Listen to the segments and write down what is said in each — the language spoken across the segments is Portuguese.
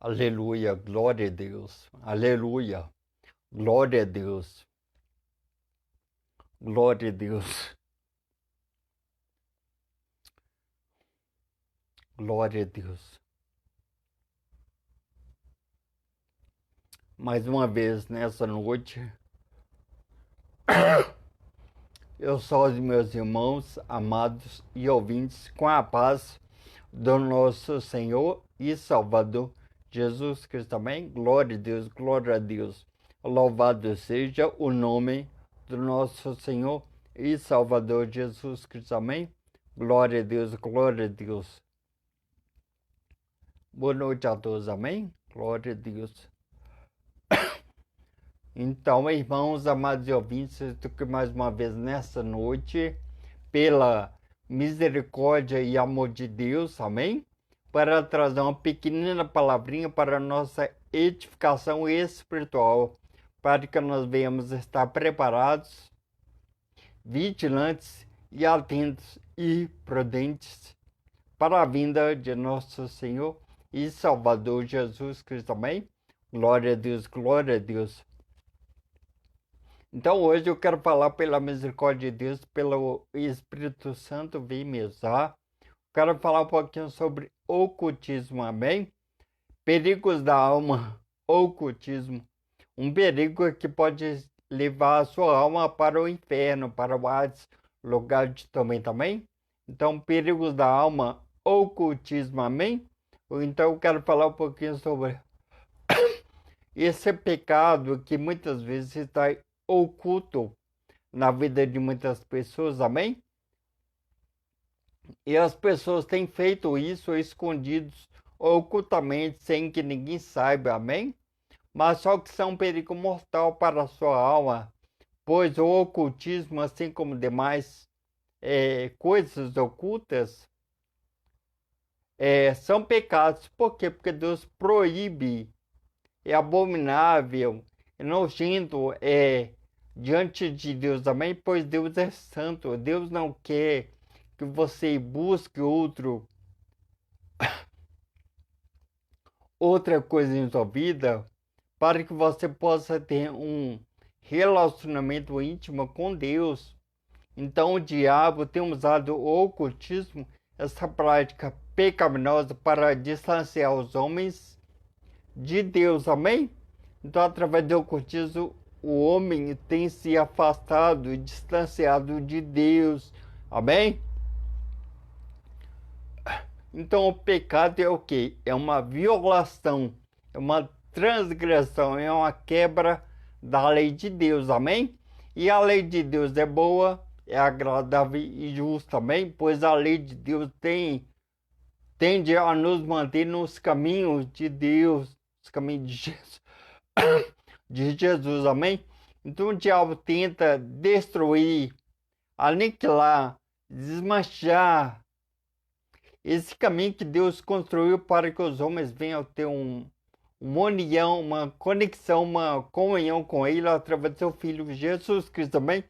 Aleluia, glória a Deus. Aleluia, glória a Deus. Glória a Deus. Glória a Deus. Mais uma vez nessa noite, eu sou os meus irmãos amados e ouvintes com a paz do nosso Senhor e Salvador Jesus Cristo. Amém? Glória a Deus, glória a Deus. Louvado seja o nome do nosso Senhor e Salvador Jesus Cristo. Amém? Glória a Deus, glória a Deus. Boa noite a todos, amém? Glória a Deus. Então, irmãos, amados e ouvintes, estou aqui mais uma vez nessa noite, pela misericórdia e amor de Deus, amém? Para trazer uma pequenina palavrinha para a nossa edificação espiritual, para que nós venhamos estar preparados, vigilantes e atentos e prudentes para a vinda de nosso Senhor e Salvador Jesus Cristo, amém? Glória a Deus, glória a Deus. Então hoje eu quero falar pela misericórdia de Deus, pelo Espírito Santo vir me usar. Quero falar um pouquinho sobre ocultismo, amém? Perigos da alma, ocultismo. Um perigo que pode levar a sua alma para o inferno, para o Hades, lugar de tormento, amém? Então, perigos da alma, ocultismo, amém? Então eu quero falar um pouquinho sobre esse pecado que muitas vezes está oculto na vida de muitas pessoas, amém? E as pessoas têm feito isso escondidos, ocultamente, sem que ninguém saiba, amém? Mas só que são um perigo mortal para a sua alma, pois o ocultismo, assim como demais coisas ocultas, são pecados. Por quê? Porque Deus proíbe, é abominável, é nojento, diante de Deus, amém? Pois Deus é santo, Deus não quer que você busque outra coisa em sua vida, para que você possa ter um relacionamento íntimo com Deus. Então o diabo tem usado o ocultismo, essa prática pecaminosa, para distanciar os homens de Deus, amém? Então, através do ocultismo, o homem tem se afastado e distanciado de Deus, amém? Então, o pecado é o quê? É uma violação, é uma transgressão, é uma quebra da lei de Deus, amém? E a lei de Deus é boa, é agradável e justa, amém? Pois a lei de Deus tende a nos manter nos caminhos de Deus, nos caminhos de Jesus, de Jesus, amém? Então o diabo tenta destruir, aniquilar, desmanchar esse caminho que Deus construiu para que os homens venham ter uma união, uma conexão, uma comunhão com Ele através do seu Filho Jesus Cristo também.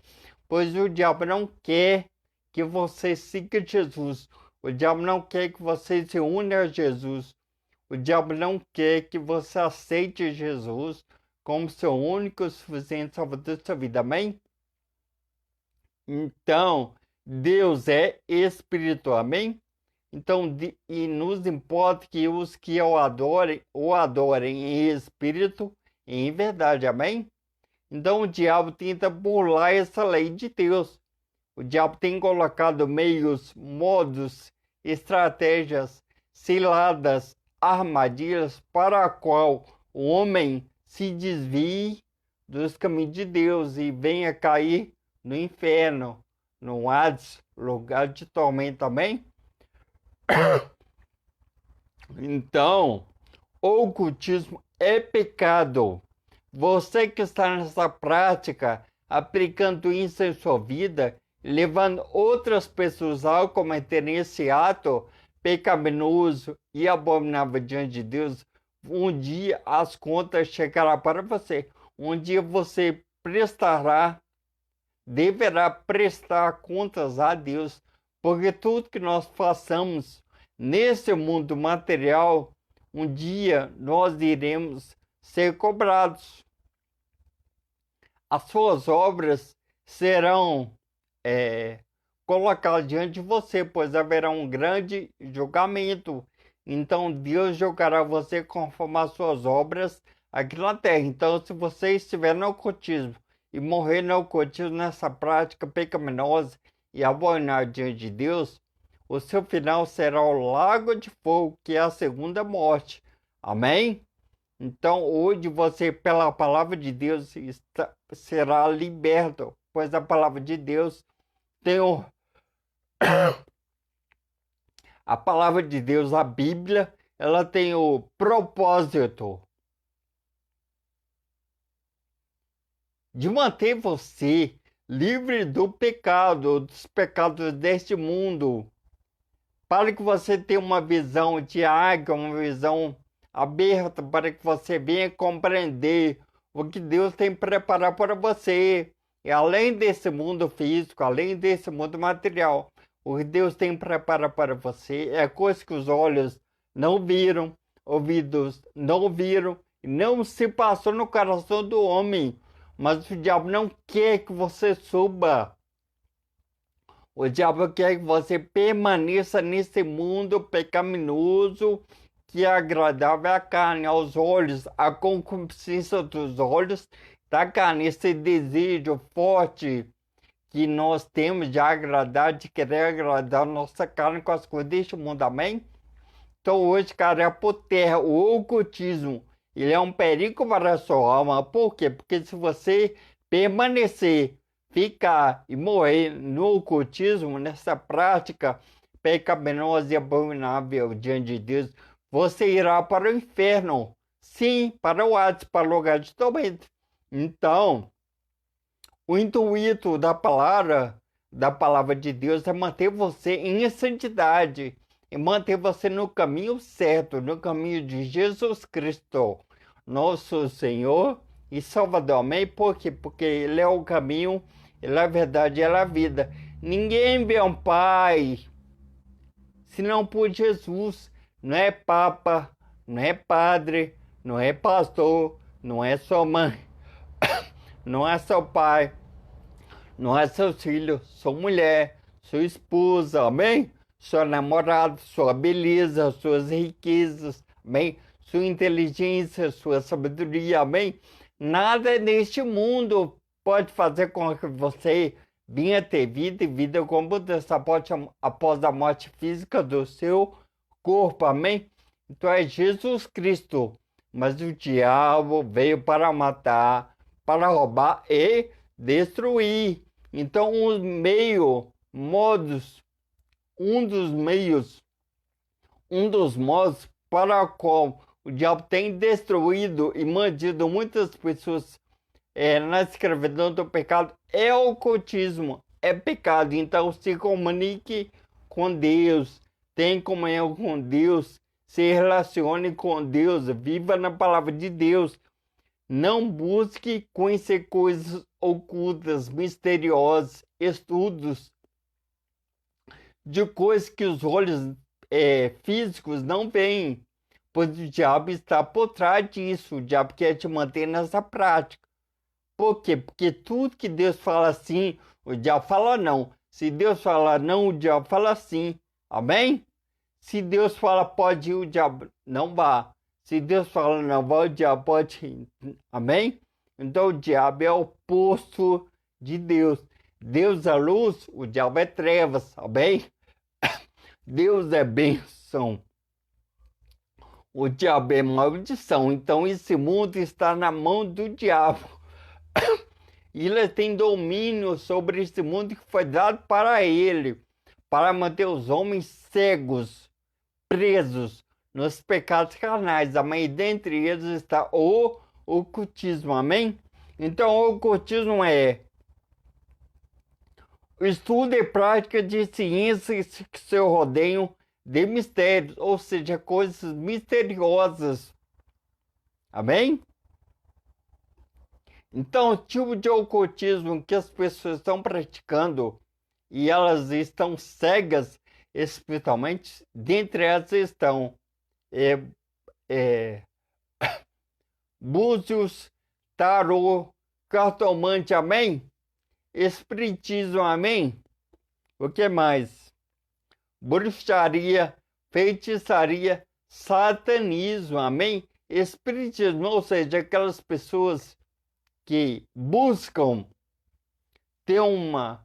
Pois o diabo não quer que você siga Jesus. O diabo não quer que você se une a Jesus. O diabo não quer que você aceite Jesus como seu único e suficiente salvador da sua vida. Amém? Então, Deus é espírito. Amém? Então, e nos importa que os que o adorem em espírito e em verdade, amém? Então, o diabo tenta burlar essa lei de Deus. O diabo tem colocado meios, modos, estratégias, ciladas, armadilhas para a qual o homem se desvie dos caminhos de Deus e venha cair no inferno, no Hades, lugar de tormento, amém? Então, o ocultismo é pecado. Você que está nessa prática, aplicando isso em sua vida, levando outras pessoas a cometerem esse ato pecaminoso e abominável diante de Deus, um dia as contas chegarão para você. Um dia você deverá prestar contas a Deus, porque tudo que nós façamos nesse mundo material, um dia nós iremos ser cobrados. As suas obras serão colocadas diante de você, pois haverá um grande julgamento. Então Deus julgará você conforme as suas obras aqui na terra. Então, se você estiver no ocultismo e morrer no ocultismo, nessa prática pecaminosa e abominável diante de Deus, o seu final será o lago de fogo, que é a segunda morte. Amém? Então, hoje você, pela palavra de Deus, será liberto, pois a palavra de Deus tem a palavra de Deus, a Bíblia, ela tem o propósito de manter você livre do pecado, dos pecados deste mundo, para que você tenha uma visão de águia, uma visão aberta, para que você venha compreender o que Deus tem preparado para você. E além desse mundo físico, além desse mundo material, o que Deus tem preparado para você é coisa que os olhos não viram, ouvidos não ouviram, e não se passou no coração do homem. Mas o diabo não quer que você suba. O diabo quer que você permaneça nesse mundo pecaminoso, que é agradável à carne, aos olhos, à concupiscência dos olhos da carne, esse desejo forte que nós temos de agradar, de querer agradar a nossa carne com as coisas deste mundo, amém? Então hoje, cara, é por terra, o ocultismo, ele é um perigo para a sua alma. Por quê? Porque se você permanecer, ficar e morrer no ocultismo, nessa prática pecaminosa e abominável diante de Deus, você irá para o inferno. Sim, para o Hades, para o lugar de tormento. Então, o intuito da palavra de Deus é manter você em santidade e manter você no caminho certo, no caminho de Jesus Cristo, nosso Senhor e Salvador. Amém? Por quê? Porque Ele é o caminho, Ele é a verdade, Ele é a vida. Ninguém vê um Pai senão por Jesus. Não é Papa, não é padre, não é pastor, não é sua mãe, não é seu pai, não é seus filhos, sua mulher, sua esposa, amém? Sua namorada, sua beleza, suas riquezas, amém? Sua inteligência, sua sabedoria, amém? Nada neste mundo pode fazer com que você venha ter vida e vida com abundância após a morte física do seu corpo, amém? Então é Jesus Cristo, mas o diabo veio para matar, para roubar e destruir. Então um dos modos para o qual o diabo tem destruído e mantido muitas pessoas na escravidão do pecado é o ocultismo, é pecado. Então se comunique com Deus, tenha comunhão com Deus, se relacione com Deus, viva na palavra de Deus. Não busque conhecer coisas ocultas, misteriosas, estudos de coisas que os olhos físicos não veem, pois o diabo está por trás disso. O diabo quer te manter nessa prática. Por quê? Porque tudo que Deus fala sim, o diabo fala não. Se Deus fala não, o diabo fala sim. Amém? Se Deus fala pode ir, o diabo não vá. Se Deus fala não vai, o diabo pode ir. Amém? Então o diabo é o oposto de Deus. Deus é luz, o diabo é trevas. Amém? Deus é bênção. O diabo é maldição. Então esse mundo está na mão do diabo. E ele tem domínio sobre esse mundo que foi dado para ele, para manter os homens cegos, presos nos pecados carnais. Amém? Dentre eles está o ocultismo. Amém? Então o ocultismo é o estudo e prática de ciências que se rodeiam de mistérios, ou seja, coisas misteriosas. Amém? Então, o tipo de ocultismo que as pessoas estão praticando e elas estão cegas espiritualmente, dentre elas estão búzios, tarô, cartomante, amém? Espiritismo, amém? O que mais? Bruxaria, feitiçaria, satanismo, amém? Espiritismo, ou seja, aquelas pessoas que buscam ter uma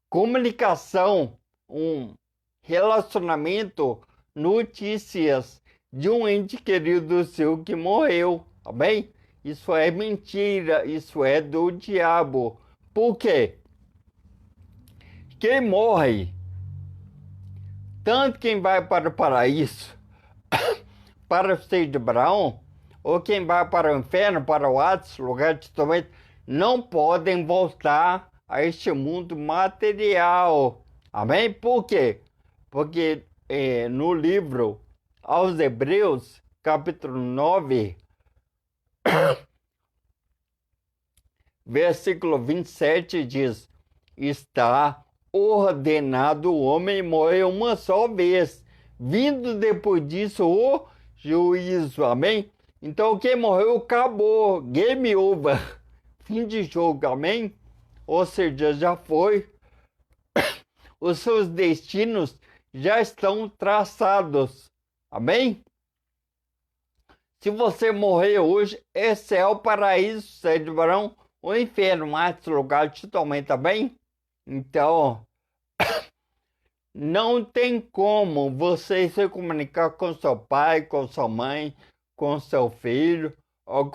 comunicação, um relacionamento, notícias de um ente querido seu que morreu, tá bem? Isso é mentira, isso é do diabo. Por quê? Quem morre, tanto quem vai para o paraíso, para o seio de Abraão, ou quem vai para o inferno, para o Hades, lugar de tormento, não podem voltar a este mundo material. Amém? Por quê? Porque no livro aos Hebreus, capítulo 9, versículo 27 diz: está ordenado o homem morrer uma só vez, vindo depois disso o juízo. Amém? Então quem morreu acabou, game over, fim de jogo, amém? Ou seja, já foi. Os seus destinos já estão traçados, amém? Se você morrer hoje, é céu, paraíso, seio de Abraão, o inferno, mas lugar de tormento, tá bem? Então, não tem como você se comunicar com seu pai, com sua mãe, com seu filho, ou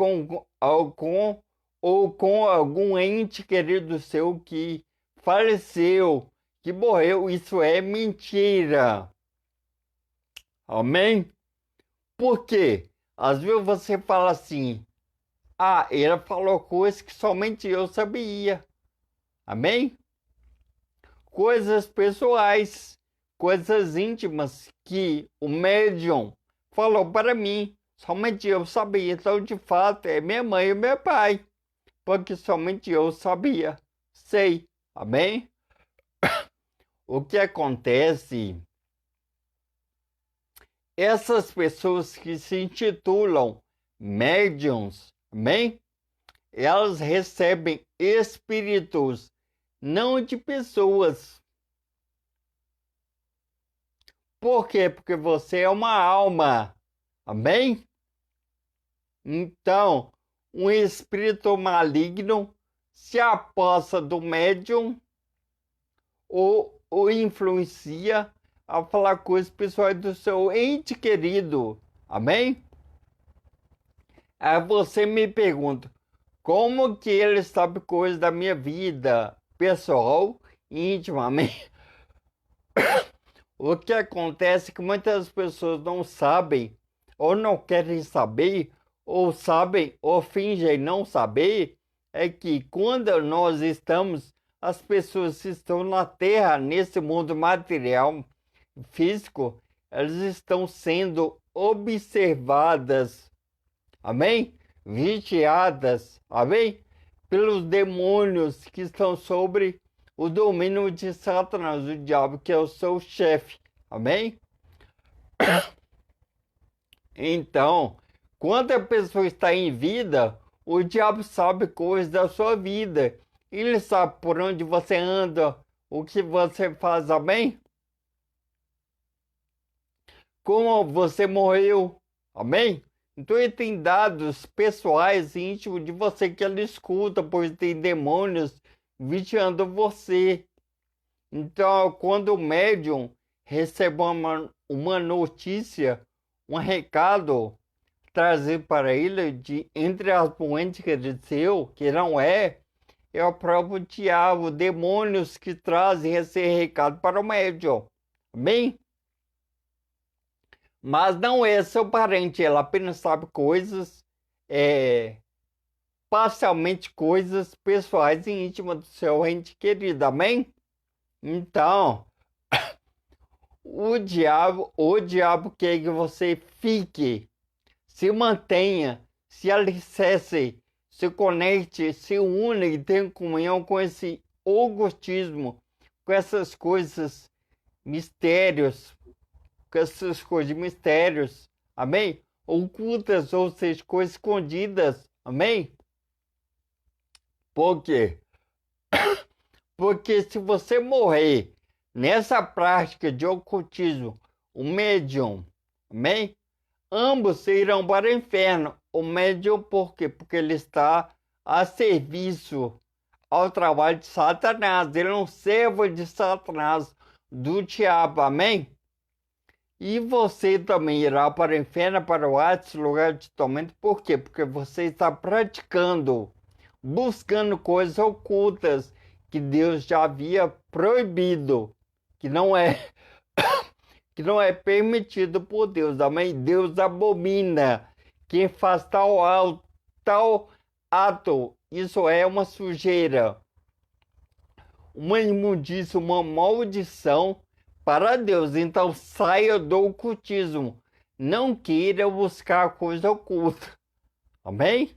com algum ente querido seu que faleceu, que morreu. Isso é mentira. Amém? Por quê? Às vezes você fala assim: ah, ele falou coisas que somente eu sabia. Amém? Coisas pessoais, coisas íntimas que o médium falou para mim. Somente eu sabia. Então, de fato, é minha mãe e meu pai. Porque somente eu sabia. Sei. Amém? O que acontece? Essas pessoas que se intitulam médiums, amém? Elas recebem espíritos, não de pessoas. Por quê? Porque você é uma alma, amém? Então, um espírito maligno se apossa do médium ou influencia a falar coisas pessoais do seu ente querido, amém? Aí você me pergunta: como que ele sabe coisas da minha vida pessoal, intimamente? O que acontece é que muitas pessoas não sabem, ou não querem saber, ou sabem, ou fingem não saber, é que quando nós estamos, as pessoas que estão na Terra, nesse mundo material, físico, elas estão sendo observadas, amém? Vigiadas, amém? Pelos demônios que estão sobre o domínio de Satanás, o diabo, que é o seu chefe, amém? Então, quando a pessoa está em vida, o diabo sabe coisas da sua vida. Ele sabe por onde você anda, o que você faz, amém? Como você morreu, amém? Então ele tem dados pessoais e íntimos de você que ele escuta, pois tem demônios vigiando você. Então, quando o médium recebe uma notícia, um recado trazido para ele de entre as doentes que ele deu, que não é o próprio diabo, demônios que trazem esse recado para o médium. Amém? Mas não é seu parente, ela apenas sabe coisas, parcialmente coisas pessoais e íntimas do seu ente querido, amém? Então, o diabo quer que você fique, se mantenha, se alicerce, se conecte, se une e tenha comunhão com esse ocultismo, com essas coisas, mistérios, com essas coisas de mistérios, amém? ocultas, ou seja, coisas escondidas. Amém? Por quê? Porque se você morrer nessa prática de ocultismo, o médium, amém? Ambos irão para o inferno. O médium, por quê? Porque ele está a serviço ao trabalho de Satanás. Ele é um servo de Satanás, do diabo, amém? E você também irá para o inferno, para o Hades, lugar de tormento. Por quê? Porque você está praticando, buscando coisas ocultas que Deus já havia proibido, que não é que não é permitido por Deus. Amém? Deus abomina quem faz tal ato. Isso é uma sujeira, uma imundícia, uma maldição para Deus. Então saia do ocultismo. Não queira buscar coisa oculta. Amém?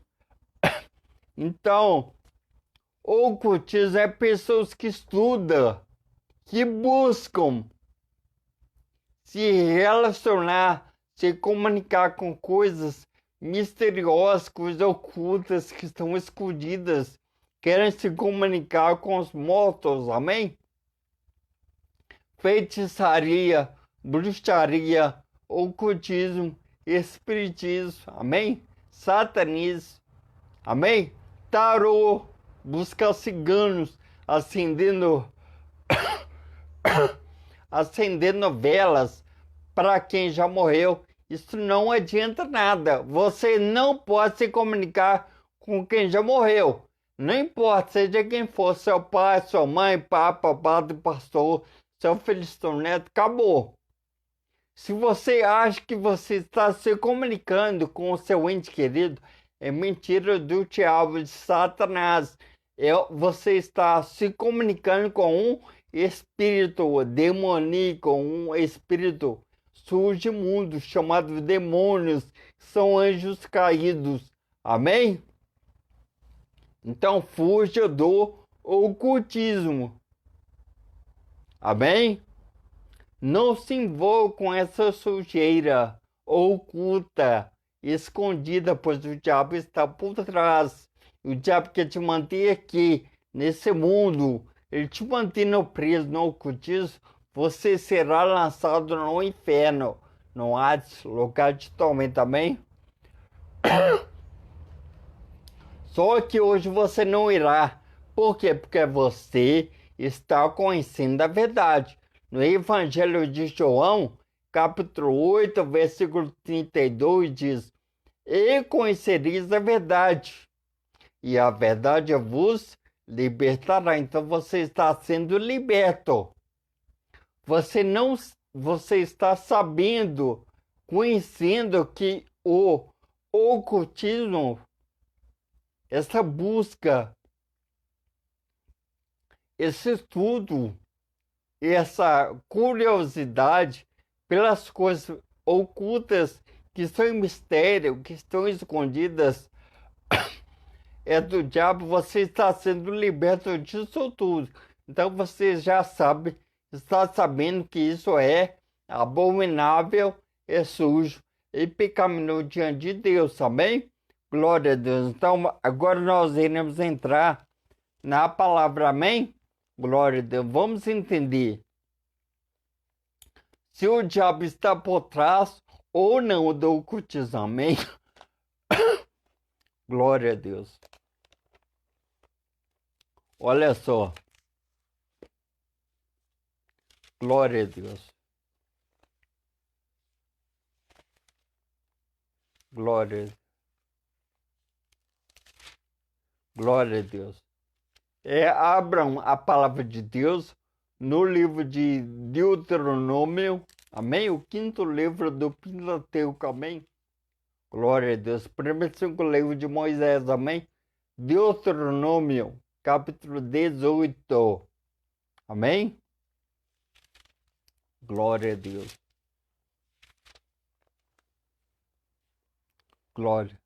Então, o ocultismo é pessoas que estudam, que buscam se relacionar, se comunicar com coisas misteriosas, coisas ocultas que estão escondidas, querem se comunicar com os mortos, amém? Feitiçaria, bruxaria, ocultismo, espiritismo, amém? Satanismo, amém? Tarô, buscar ciganos, acendendo velas para quem já morreu. Isso não adianta nada. Você não pode se comunicar com quem já morreu. Não importa, seja quem for, seu pai, sua mãe, papa, padre, pastor, seu filho, seu neto, acabou. Se você acha que você está se comunicando com o seu ente querido, é mentira do diabo, de Satanás. Você está se comunicando com um espírito demoníaco, um espírito sujo imundo, chamado demônios, que são anjos caídos. Amém? Então fuja do ocultismo. Amém? Não se envolva com essa sujeira oculta, escondida, pois o diabo está por trás. O diabo quer te manter aqui, nesse mundo. Ele te mantendo preso no ocultismo, você será lançado no inferno, no Hades, lugar de tormento, amém? Só que hoje você não irá. Por quê? Porque você está conhecendo a verdade. No Evangelho de João, capítulo 8, versículo 32, diz: E conhecereis a verdade, e a verdade vos libertará. Então você está sendo liberto. Você está sabendo, conhecendo que o ocultismo, essa busca, esse estudo, essa curiosidade pelas coisas ocultas que estão em mistério, que estão escondidas, é do diabo. Você está sendo liberto disso tudo. Então você já sabe, está sabendo que isso é abominável, é sujo e pecaminoso diante de Deus, amém? Glória a Deus. Então agora nós iremos entrar na palavra, amém? Glória a Deus. Vamos entender se o diabo está por trás ou não do ocultismo, amém? Glória a Deus. Olha só. Glória a Deus. Glória a Deus. Glória a Deus. Abram a palavra de Deus no livro de Deuteronômio, amém? O quinto livro do Pentateuco, amém? Glória a Deus. Primeiro 5 livros de Moisés, amém? Deuteronômio, capítulo 18, amém? Glória a Deus. Glória.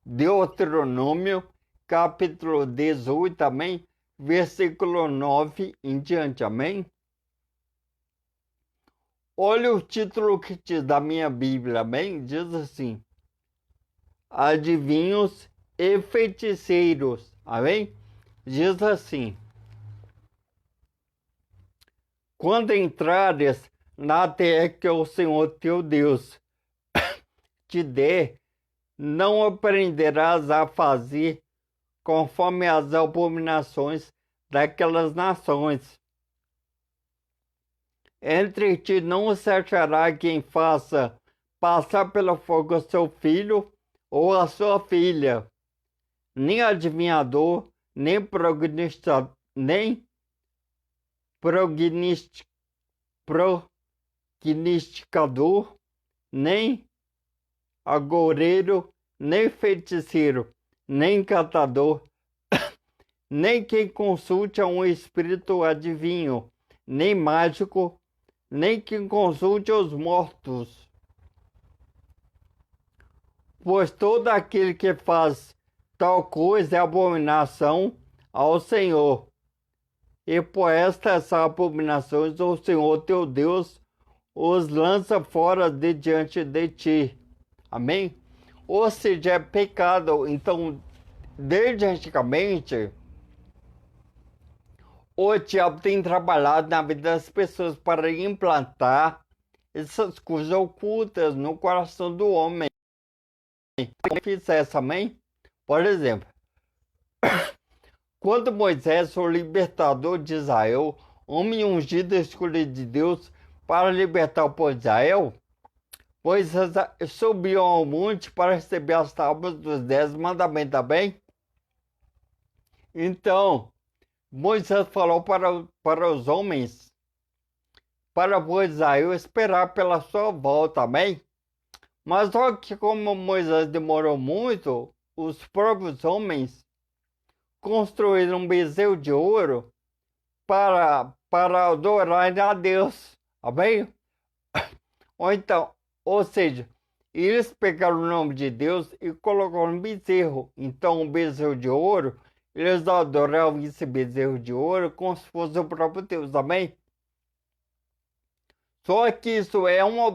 Deuteronômio, capítulo 18, amém? Versículo 9 em diante, amém? Olha o título que diz da minha Bíblia, amém? Diz assim: adivinhos e feiticeiros, amém? Diz assim: quando entrares na terra que o Senhor teu Deus te der, não aprenderás a fazer conforme as abominações daquelas nações. Entre ti não se achará quem faça passar pelo fogo seu filho ou a sua filha, nem adivinhador, nem prognosticador, nem agoureiro, nem feiticeiro, nem catador, nem quem consulte a um espírito adivinho, nem mágico, nem quem consulte os mortos. Pois todo aquele que faz tal coisa é abominação ao Senhor. E por estas abominações o Senhor teu Deus os lança fora de diante de ti. Amém? Ou seja, é pecado. Então, desde antigamente, o diabo tem trabalhado na vida das pessoas para implantar essas coisas ocultas no coração do homem. Se fizesse, amém? Por exemplo, quando Moisés, o libertador de Israel, homem ungido e escolhido de Deus para libertar o povo de Israel, Moisés subiu ao monte para receber as tábuas dos 10 mandamentos, também. Então, Moisés falou para os homens, para o Israel esperar pela sua volta, amém? Mas só que como Moisés demorou muito, os próprios homens construíram um bezerro de ouro para adorar a Deus, amém? Ou seja, eles pegaram o nome de Deus e colocaram no bezerro. Então, o bezerro de ouro, eles adoravam esse bezerro de ouro como se fosse o próprio Deus, amém? Só que isso é uma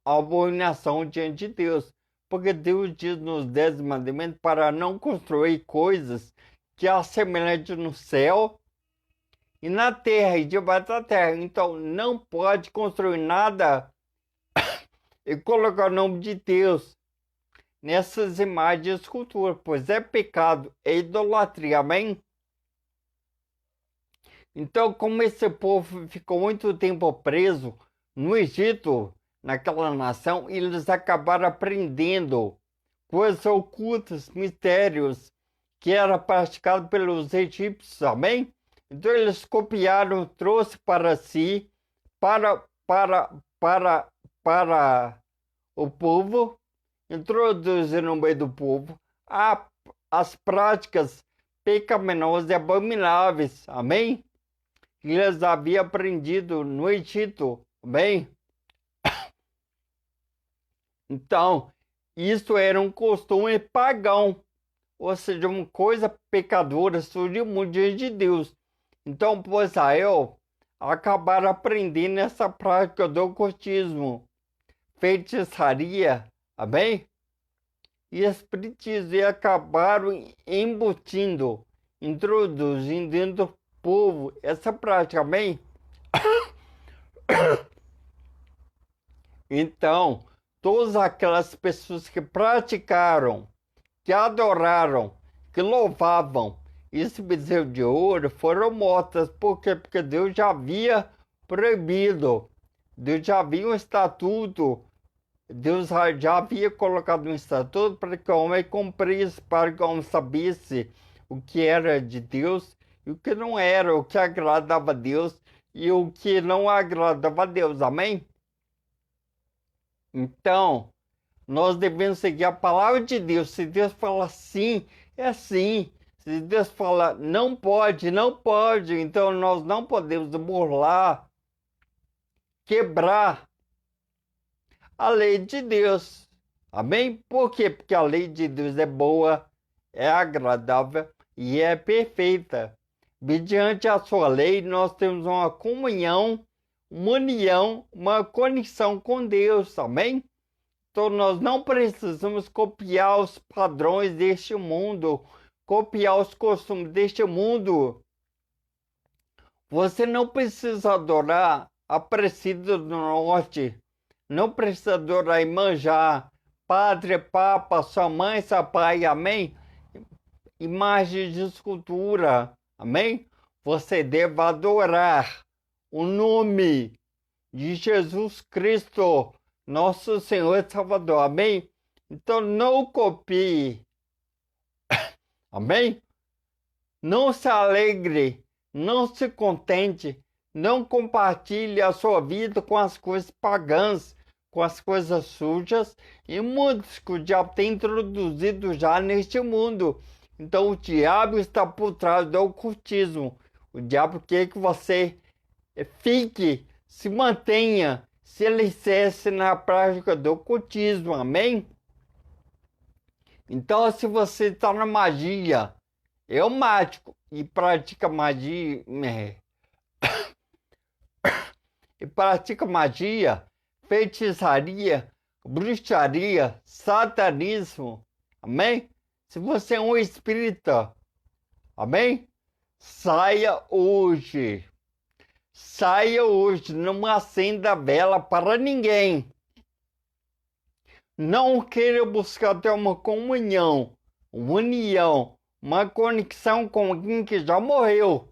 abominação diante de Deus, porque Deus diz nos 10 mandamentos para não construir coisas que assemelham no céu e na terra e debaixo da terra. Então, não pode construir nada e colocar o nome de Deus nessas imagens de escultura, pois é pecado, é idolatria, amém? Então, como esse povo ficou muito tempo preso no Egito, naquela nação, eles acabaram aprendendo coisas ocultas, mistérios, que era praticado pelos egípcios, amém? Então, eles copiaram, trouxe para si, para o povo, introduzir no meio do povo as práticas pecaminosas e abomináveis, amém? Que eles haviam aprendido no Egito, amém? Então, isso era um costume pagão, ou seja, uma coisa pecadora, surgiu muito diante de Deus. Então, por Israel, acabaram aprendendo essa prática do ocultismo, feitiçaria, amém? E espiritismo, e acabaram embutindo, introduzindo dentro do povo essa prática, amém? Então, todas aquelas pessoas que praticaram, que adoraram, que louvavam esse bezerro de ouro foram mortas. Por quê? Porque Deus já havia proibido, Deus já havia um estatuto, Deus já havia colocado um estatuto para que o homem cumprisse, para que o homem sabesse o que era de Deus e o que não era, o que agradava a Deus e o que não agradava a Deus, amém? Então, nós devemos seguir a palavra de Deus. Se Deus fala sim, é sim. Se Deus fala não pode, não pode. Então, nós não podemos burlar, quebrar a lei de Deus. Amém? Por quê? Porque a lei de Deus é boa, é agradável e é perfeita. Mediante a sua lei, nós temos uma comunhão uma união, uma conexão com Deus, amém? Então nós não precisamos copiar os padrões deste mundo, copiar os costumes deste mundo. Você não precisa adorar a Aparecida do Norte, não precisa adorar Iemanjá, Padre, Papa, sua mãe, seu pai, amém? Imagens de escultura, amém? Você deve adorar o nome de Jesus Cristo, nosso Senhor e Salvador, amém? Então não copie, amém? Não se alegre, não se contente, não compartilhe a sua vida com as coisas pagãs, com as coisas sujas e muitos que o diabo tem introduzido já neste mundo. Então o diabo está por trás do ocultismo. O diabo quer que você fique, se mantenha, se alicerce na prática do ocultismo, amém? Então se você está na magia, é um mágico e pratica magia, feitiçaria, bruxaria, satanismo, amém? Se você é um espírita, amém? Saia hoje, não acenda vela para ninguém. Não queira buscar ter uma comunhão, uma união, uma conexão com alguém que já morreu.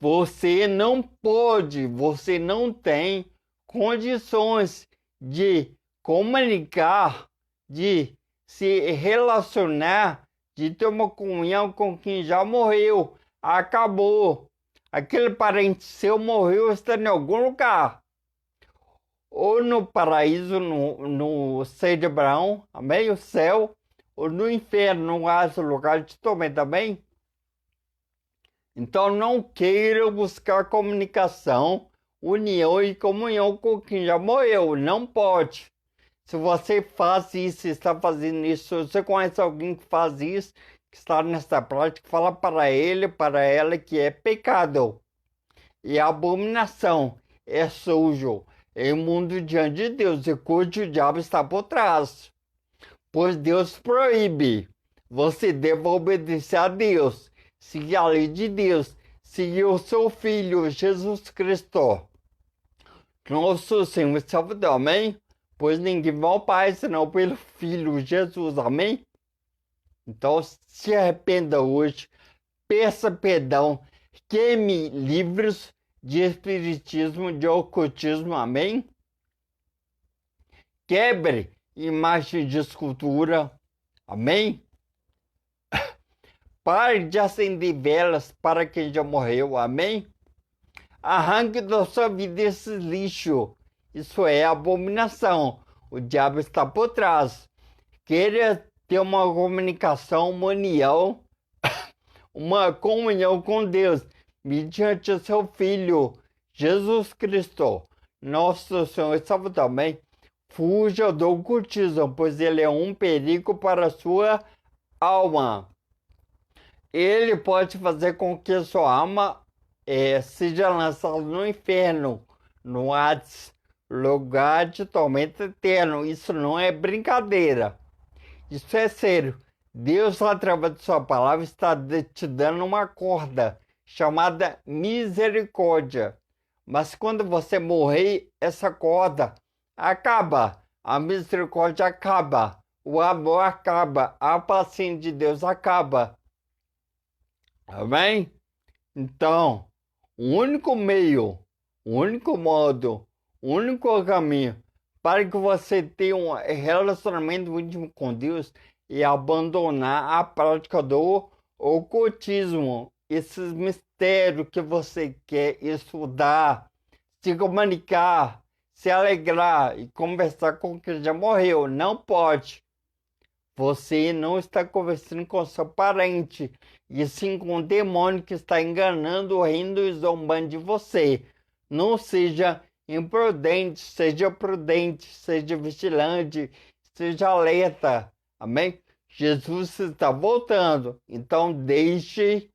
Você não pode, você não tem condições de comunicar, de se relacionar, de ter uma comunhão com quem já morreu. Acabou. Aquele parente seu morreu, está em algum lugar. Ou no paraíso, no seio de Abraão, amém? O céu, ou no inferno, no lugar de tormento, amém? Então não queira buscar comunicação, união e comunhão com quem já morreu. Não pode. Se você faz isso, está fazendo isso, se você conhece alguém que faz isso, que está nessa prática, fala para ele, para ela que é pecado. E abominação, é sujo, é imundo diante de Deus, e cujo o diabo está por trás. Pois Deus proíbe. Você deve obedecer a Deus, seguir a lei de Deus, seguir o seu Filho, Jesus Cristo, nosso Senhor e Salvador, amém? Pois ninguém vai ao Pai senão pelo Filho Jesus, amém? Então se arrependa hoje, peça perdão, queime livros de espiritismo, de ocultismo, amém? Quebre imagem de escultura, amém? Pare de acender velas para quem já morreu, amém? Arranque da sua vida esse lixo, isso é abominação, o diabo está por trás. Queira ter uma comunicação, uma união, uma comunhão com Deus, mediante o seu Filho, Jesus Cristo, nosso Senhor e Salvador, amém? Fuja do ocultismo, pois ele é um perigo para a sua alma. Ele pode fazer com que a sua alma seja lançada no inferno, no Hades, lugar de tormento eterno. Isso não é brincadeira. Isso é sério. Deus, através de sua palavra, está te dando uma corda chamada misericórdia. Mas quando você morrer, essa corda acaba. A misericórdia acaba. O amor acaba. A paciência de Deus acaba. Amém? Então, o único meio, o único modo, o único caminho para que você tenha um relacionamento íntimo com Deus é abandonar a prática do ocultismo. Esses mistérios que você quer estudar, se comunicar, se alegrar e conversar com quem já morreu. Não pode. Você não está conversando com seu parente, e sim com um demônio que está enganando, rindo e zombando de você. Não seja imprudente, seja prudente, seja vigilante, seja alerta. Amém? Jesus está voltando. Então deixe,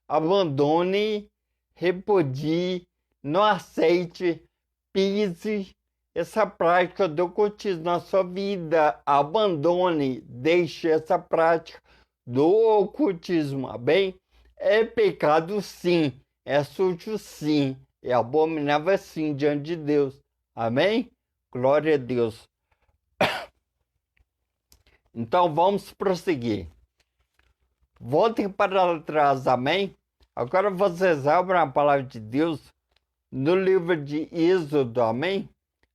abandone, repudie, não aceite, pise essa prática do ocultismo na sua vida. Abandone, deixe essa prática do ocultismo, amém? É pecado sim, é sujo sim, é abominável sim diante de Deus, amém? Glória a Deus. Então vamos prosseguir. Voltem para trás, amém? Agora vocês abrem a palavra de Deus no livro de Êxodo, amém?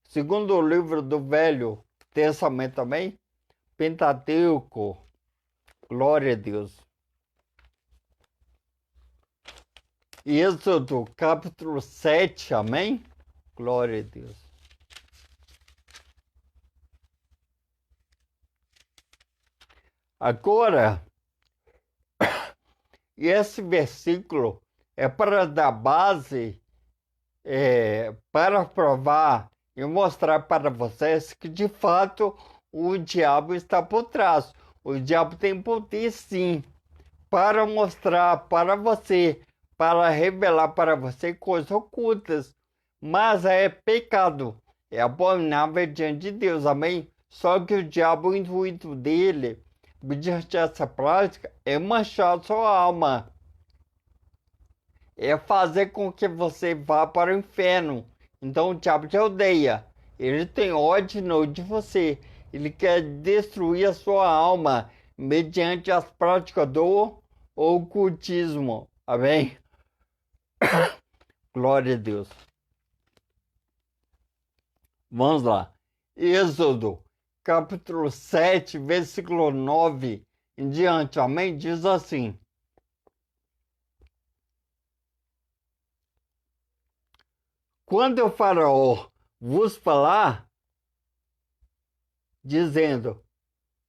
Segundo o livro do Velho Testamento, amém? Pentateuco, glória a Deus. Êxodo, capítulo 7, amém? Glória a Deus. Agora, esse versículo é para dar base, para provar e mostrar para vocês que, de fato, o diabo está por trás. O diabo tem poder, sim, para mostrar para você, para revelar para você coisas ocultas. Mas é pecado, é abominável diante de Deus, amém? Só que o diabo, o intuito dele, mediante essa prática, é manchar a sua alma. É fazer com que você vá para o inferno. Então o diabo te odeia. Ele tem ódio de você. Ele quer destruir a sua alma mediante as práticas do ocultismo. Amém? Glória a Deus. Vamos lá. Êxodo, capítulo 7, versículo 9 em diante. Amém? Diz assim: quando o faraó vos falar, dizendo,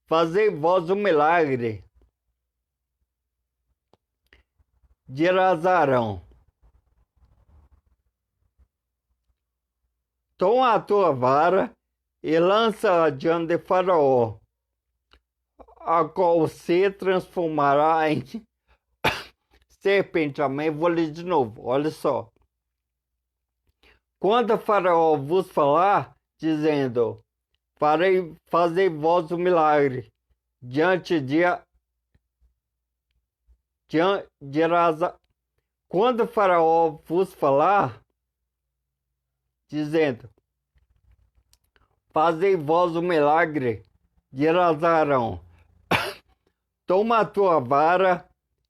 fazei vós um milagre, dirás a Arão, toma a tua vara e lança diante de faraó, a qual se transformará em serpente. Amém? Vou ler de novo, olha só. Quando o faraó vos falar, dizendo, fazei vós um milagre, quando o faraó vos falar, dizendo, fazei vós um milagre, dirás a Arão, toma a tua vara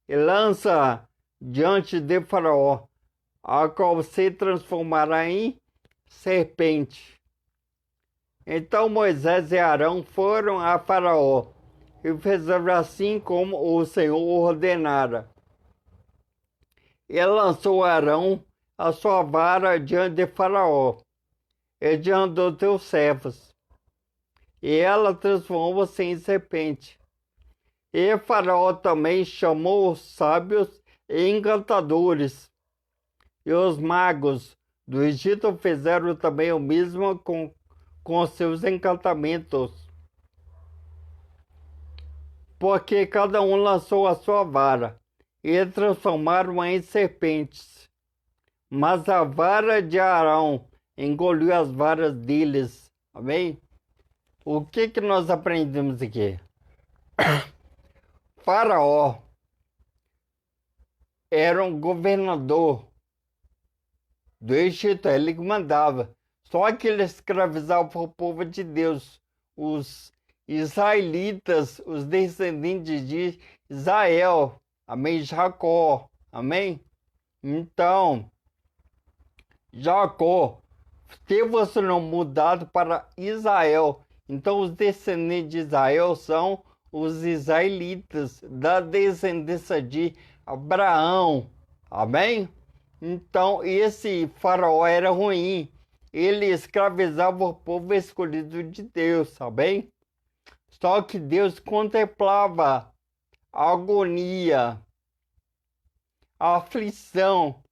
e lança diante de faraó, a qual se transformará em serpente. Então Moisés e Arão foram a faraó e fizeram assim como o Senhor ordenara. E lançou Arão a sua vara diante de faraó e diante dos teus servos, e ela transformou-se em serpente. E faraó também chamou os sábios e encantadores, e os magos do Egito fizeram também o mesmo com seus encantamentos, porque cada um lançou a sua vara, e transformaram em serpentes. Mas a vara de Arão engoliu as varas deles. Amém? O que nós aprendemos aqui? Faraó era um governador do Egito, ele que mandava. Só que ele escravizava o povo de Deus, os israelitas, os descendentes de Israel, amém? Jacó, amém? Então, Jacó teve o seu nome mudado para Israel. Então, os descendentes de Israel são os israelitas, da descendência de Abraão, amém? Então, esse faraó era ruim. Ele escravizava o povo escolhido de Deus, amém? Só que Deus contemplava a agonia, a aflição,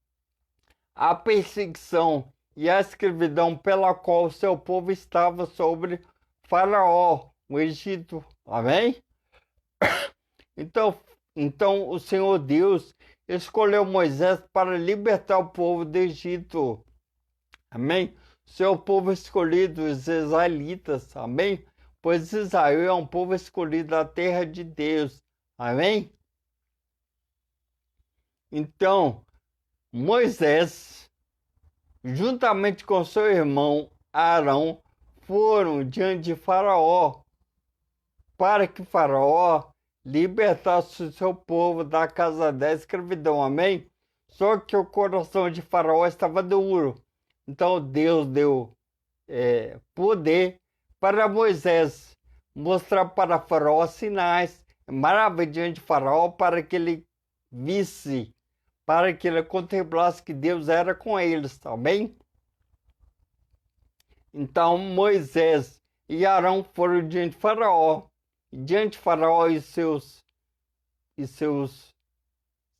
a perseguição e a escravidão pela qual o seu povo estava sobre Faraó, o Egito, amém? Então o Senhor Deus escolheu Moisés para libertar o povo do Egito, Amém? Seu povo escolhido, os israelitas. Amém? Pois Israel é um povo escolhido da terra de Deus. Amém? Então, Moisés, juntamente com seu irmão Arão, foram diante de Faraó, para que Faraó libertasse o seu povo da casa da escravidão. Amém? Só que o coração de Faraó estava duro. Então Deus deu poder para Moisés mostrar para Faraó sinais, maravilhas diante de Faraó, para que ele visse, para que ele contemplasse que Deus era com eles, amém? Então Moisés e Arão foram diante de Faraó, diante de Faraó e seus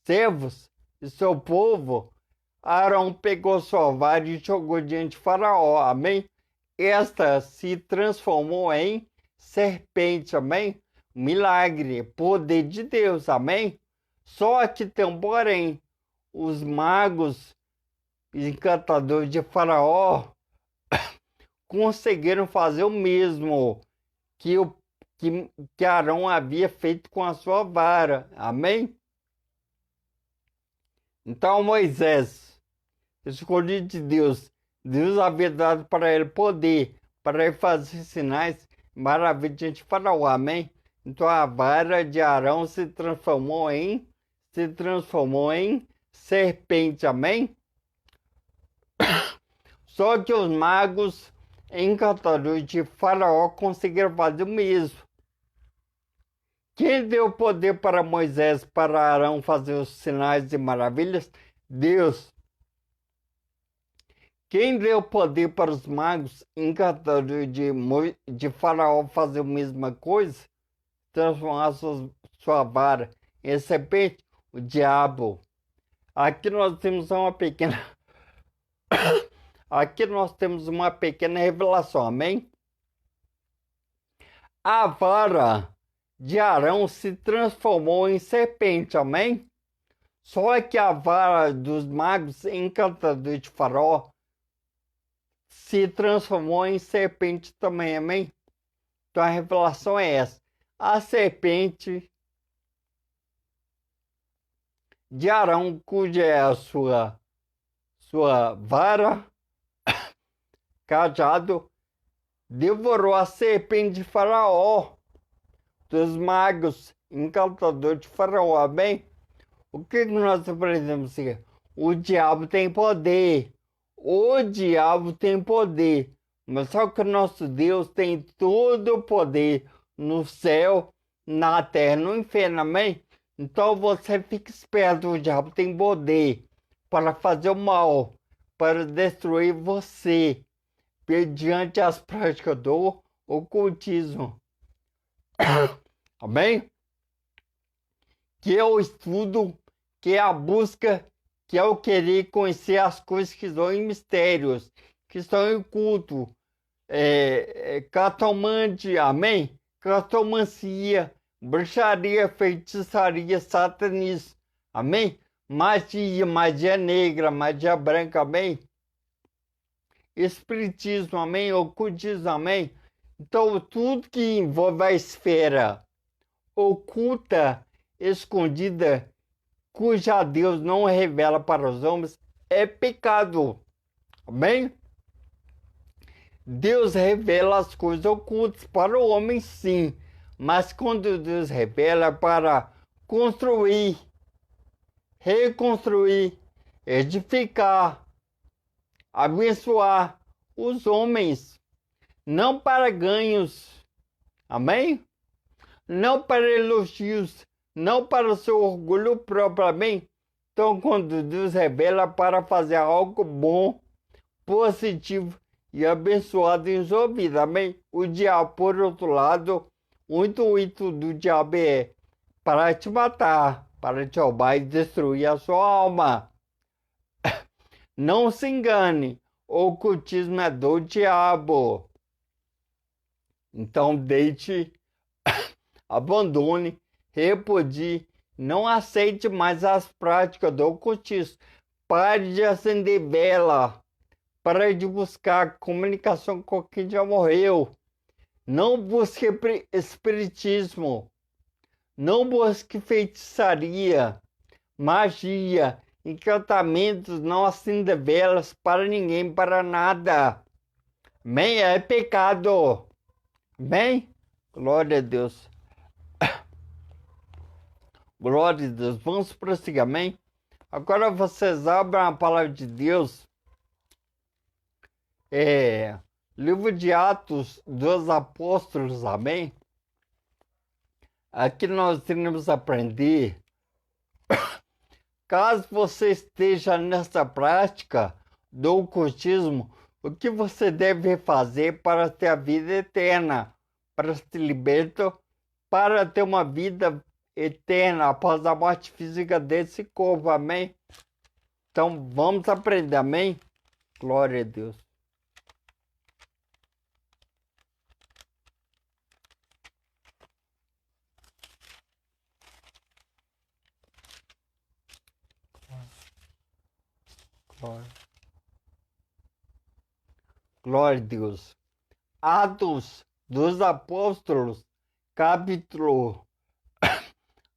servos e seu povo. Arão pegou sua vara e jogou diante de Faraó, amém? Esta se transformou em serpente, amém? Milagre, poder de Deus, amém? Só que tem um porém, os magos e encantadores de Faraó conseguiram fazer o mesmo que Arão havia feito com a sua vara, amém? Então Moisés, escolhido de Deus, Deus havia dado para ele poder, para ele fazer sinais maravilhas diante de Faraó, amém? Então a vara de Arão se transformou em serpente, amém? Só que os magos encantadores de Faraó conseguiram fazer o mesmo. Quem deu poder para Moisés, para Arão fazer os sinais e maravilhas? Deus. Quem deu poder para os magos encantadores de Faraó fazer a mesma coisa? Transformar sua vara em serpente? O diabo. Aqui nós temos uma pequena revelação, amém? A vara de Arão se transformou em serpente, amém? Só que a vara dos magos encantadores de Faraó se transformou em serpente também, amém? Então a revelação é essa. A serpente de Arão, cuja é a sua vara, cajado, devorou a serpente de Faraó, dos magos encantadores de Faraó, amém? O que nós aprendemos aqui? O diabo tem poder. O diabo tem poder. Mas só que o nosso Deus tem todo o poder no céu, na terra, no inferno, amém? Então você fica esperto, o diabo tem poder para fazer o mal, para destruir você, mediante as práticas do ocultismo. Amém? Que é o estudo, que é a busca, que é o querer conhecer as coisas que estão em mistérios, que estão em culto, cartomante, amém? Cartomancia, bruxaria, feitiçaria, satanismo, amém? Magia negra, magia branca, amém? Espiritismo, amém? Ocultismo, amém? Então, tudo que envolve a esfera oculta, escondida, cuja Deus não revela para os homens, é pecado. Amém? Deus revela as coisas ocultas para o homem, sim. Mas quando Deus revela para construir, reconstruir, edificar, abençoar os homens, não para ganhos, amém? Não para elogios, não para o seu orgulho próprio, amém? Então, quando Deus revela para fazer algo bom, positivo e abençoado em sua vida, amém? O diabo, por outro lado, o intuito do diabo é para te matar, para te roubar e destruir a sua alma. Não se engane, o ocultismo é do diabo. Então deixe, abandone, repudie, não aceite mais as práticas do ocultismo. Pare de acender vela Pare de buscar comunicação com quem já morreu. Não busque espiritismo. Não busque feitiçaria, magia, encantamentos. Não acenda velas para ninguém, para nada. Amém? É pecado. Amém? Glória a Deus. Glória a Deus. Vamos prosseguir, amém? Agora vocês abrem a palavra de Deus. Livro de Atos dos Apóstolos, amém? Aqui nós iremos aprender. Caso você esteja nessa prática do ocultismo, o que você deve fazer para ter a vida eterna, para ser liberto, para ter uma vida eterna após a morte física desse corpo, amém? Então vamos aprender, amém? Glória a Deus. Glória a Deus. Atos dos Apóstolos, capítulo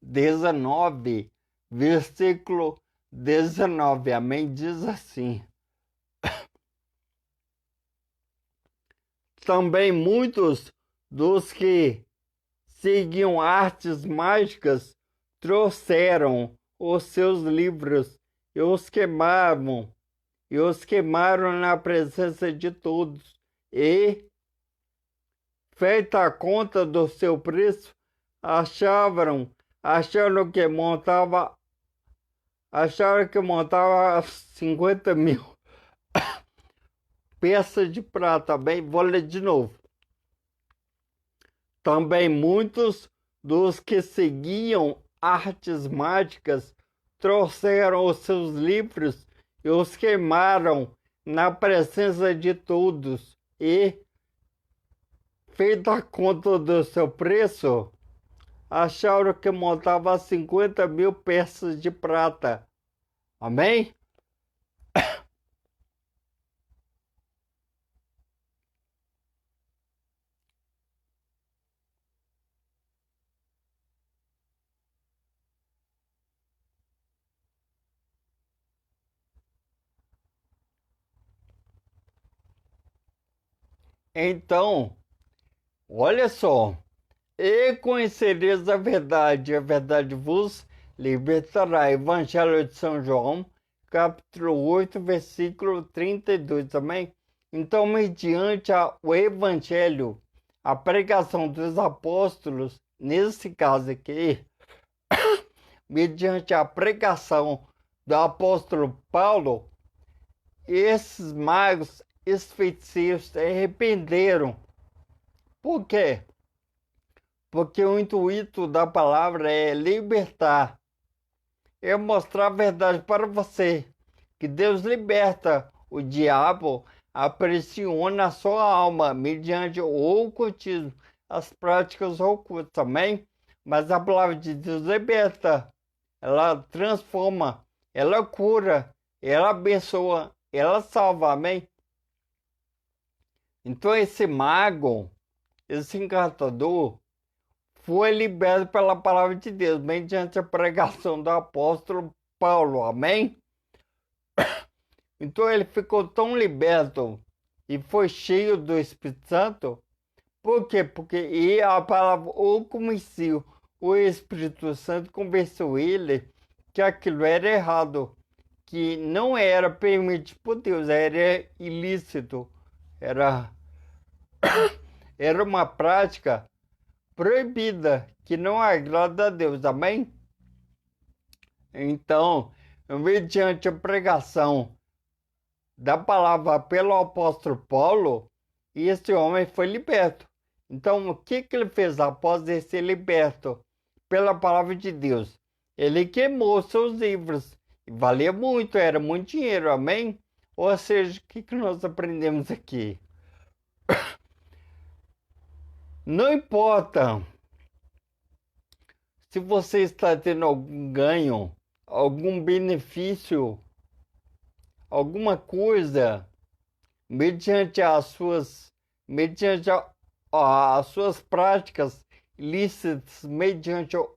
19, versículo 19, amém? Diz assim: também muitos dos que seguiam artes mágicas trouxeram os seus livros e os queimaram na presença de todos, e, feita a conta do seu preço, acharam que montava 50.000 peças de prata. Bem, vou ler de novo. Também muitos dos que seguiam artes mágicas trouxeram os seus livros e os queimaram na presença de todos, e, feita a conta do seu preço, acharam que montava 50.000 peças de prata. Amém? Então, olha só. E conhecereis a verdade vos libertará. Evangelho de São João, capítulo 8, versículo 32, amém? Então, mediante o Evangelho, a pregação dos apóstolos, nesse caso aqui, mediante a pregação do apóstolo Paulo, esses magos, esses feiticeiros se arrependeram. Por quê? Porque o intuito da palavra é libertar, é mostrar a verdade para você, que Deus liberta. O diabo aprisiona a sua alma mediante o ocultismo, as práticas ocultas, amém? Mas a palavra de Deus liberta, ela transforma, ela cura, ela abençoa, ela salva, amém? Então esse mago, esse encantador, foi liberto pela palavra de Deus, mediante a pregação do apóstolo Paulo, amém? Então ele ficou tão liberto e foi cheio do Espírito Santo. Por quê? Porque a palavra o convenceu, o Espírito Santo convenceu ele que aquilo era errado, que não era permitido por Deus, era ilícito, era uma prática proibida, que não agrada a Deus, amém? Então, mediante a pregação da palavra pelo apóstolo Paulo, esse homem foi liberto. Então, o que ele fez após ele ser liberto pela palavra de Deus? Ele queimou seus livros, e valia muito, era muito dinheiro, amém? Ou seja, o que nós aprendemos aqui? Não importa se você está tendo algum ganho, algum benefício, alguma coisa mediante as suas práticas ilícitas, mediante o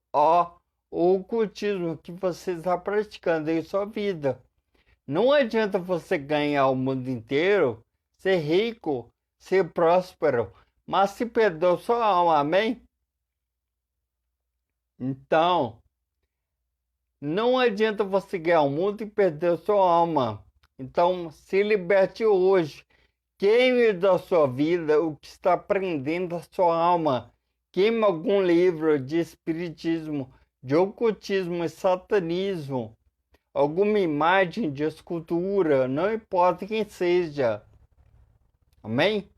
ocultismo que você está praticando em sua vida. Não adianta você ganhar o mundo inteiro, ser rico, ser próspero, mas se perdeu sua alma, amém? Então, não adianta você ganhar o mundo e perder sua alma. Então, se liberte hoje. Queime da sua vida o que está prendendo a sua alma. Queime algum livro de espiritismo, de ocultismo e satanismo. Alguma imagem de escultura, não importa quem seja. Amém?